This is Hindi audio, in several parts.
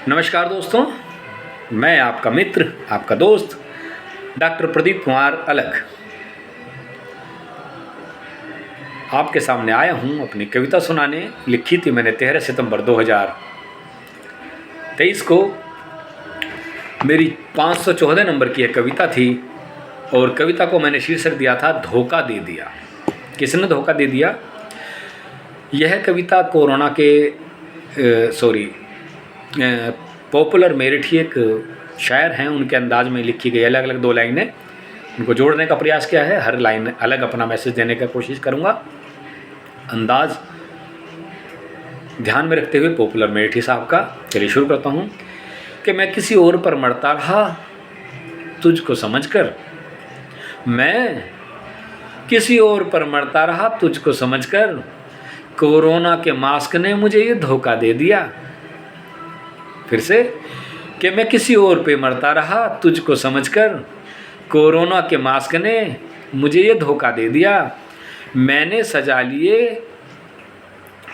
नमस्कार दोस्तों, मैं आपका मित्र, आपका दोस्त डॉक्टर प्रदीप कुमार अलग आपके सामने आया हूँ अपनी कविता सुनाने। लिखी थी मैंने 13 सितंबर 2023 को। मेरी 514 नंबर की एक कविता थी और कविता को मैंने शीर्षक दिया था धोखा दे दिया। किसने धोखा दे दिया? यह कविता कोरोना के पॉपुलर मेरिठी एक शायर हैं, उनके अंदाज में लिखी गई अलग अलग 2 लाइनें। उनको जोड़ने का प्रयास किया है, हर लाइन अलग अपना मैसेज देने का कोशिश करूँगा। अंदाज ध्यान में रखते हुए पॉपुलर मेरिठी साहब का। चलिए शुरू करता हूँ कि मैं किसी और पर मरता रहा तुझको समझकर, मैं किसी और पर मरता रहा तुझको समझकर, कोरोना के मास्क ने मुझे ये धोखा दे दिया। फिर से कि मैं किसी और पे मरता रहा तुझको समझकर, कोरोना के मास्क ने मुझे ये धोखा दे दिया। मैंने सजा लिए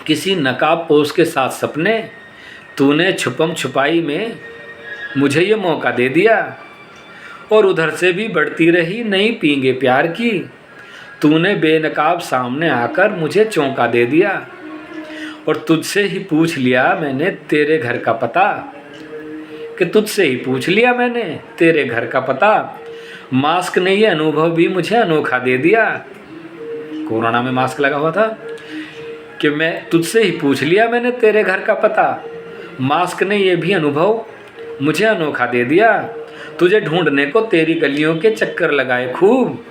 किसी नकाबपोश के साथ सपने, तूने छुपम छुपाई में मुझे ये मौका दे दिया। और उधर से भी बढ़ती रही नई पींगे प्यार की, तूने बेनकाब सामने आकर मुझे चौंका दे दिया। और तुझसे ही पूछ लिया मैंने तेरे घर का पता, कि तुझसे ही पूछ लिया मैंने तेरे घर का पता। मास्क ने ये अनुभव भी मुझे अनोखा दे दिया। कोरोना में मास्क लगा हुआ था कि मैं तुझसे ही पूछ लिया मैंने तेरे घर का पता, मास्क ने ये भी अनुभव मुझे अनोखा दे दिया। तुझे ढूंढने को तेरी गलियों के चक्कर लगाए खूब,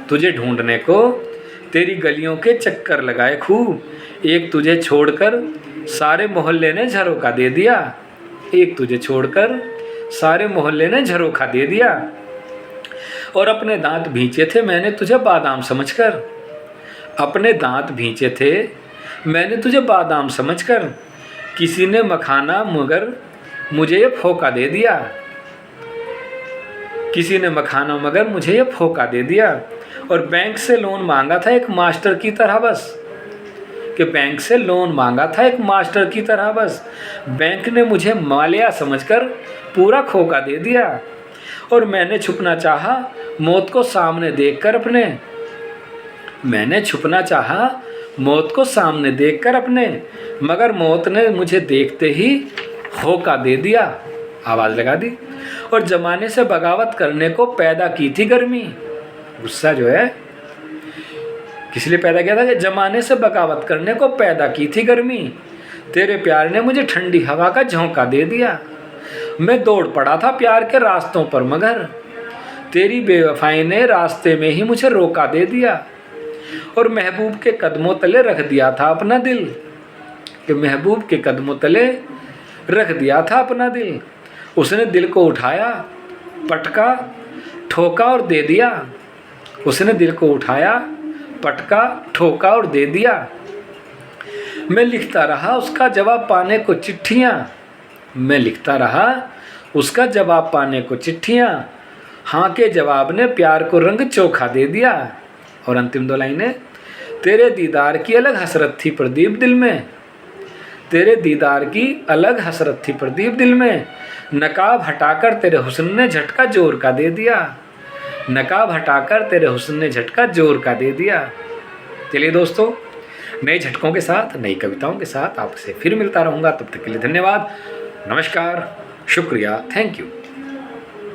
तुझे ढूंढने को तेरी गलियों के चक्कर लगाए खूब। एक तुझे छोड़कर सारे मोहल्ले ने झरोखा दे दिया, एक तुझे छोड़कर सारे मोहल्ले ने झरोखा दे दिया। और अपने दांत भींचे थे मैंने तुझे बादाम समझकर, अपने दांत भींचे थे मैंने तुझे बादाम समझकर, किसी ने मखाना मगर मुझे ये फोका दे दिया, किसी ने मखाना मगर मुझे ये फोका दे दिया। और बैंक से लोन मांगा था एक मास्टर की तरह बस, कि बैंक से लोन मांगा था एक मास्टर की तरह बस, बैंक ने मुझे मालिया समझकर पूरा खोका दे दिया। और मैंने छुपना चाहा मौत को सामने देखकर अपने, मैंने छुपना चाहा मौत को सामने देखकर अपने, मगर मौत ने मुझे देखते ही होका दे दिया। आवाज़ लगा दी। और ज़माने से बगावत करने को पैदा की थी गर्मी, गुस्सा जो है किस लिए पैदा किया था कि ज़माने से बगावत करने को पैदा की थी गर्मी। तेरे प्यार ने मुझे ठंडी हवा का झोंका दे दिया। मैं दौड़ पड़ा था प्यार के रास्तों पर मगर तेरी बेवफाई ने रास्ते में ही मुझे रोका दे दिया। और महबूब के कदमों तले रख दिया था अपना दिल, कि महबूब के कदमों तले रख दिया था अपना दिल। उसने दिल को उठाया पटका ठोका और दे दिया, उसने दिल को उठाया पटका ठोका और दे दिया। मैं लिखता रहा उसका जवाब पाने को चिट्ठियाँ, मैं लिखता रहा उसका जवाब पाने को चिट्ठियाँ, हाँ के जवाब ने प्यार को रंग चोखा दे दिया। और अंतिम 2 लाइनें, तेरे दीदार की अलग हसरत थी प्रदीप दिल में, तेरे दीदार की अलग हसरत थी प्रदीप दिल में, नकाब हटाकर तेरे हुस्न ने झटका जोर का दे दिया, नकाब हटाकर तेरे हुस्न ने झटका जोर का दे दिया। चलिए दोस्तों, नए झटकों के साथ नई कविताओं के साथ आपसे फिर मिलता रहूँगा। तब तक के लिए धन्यवाद, नमस्कार, शुक्रिया, थैंक यू।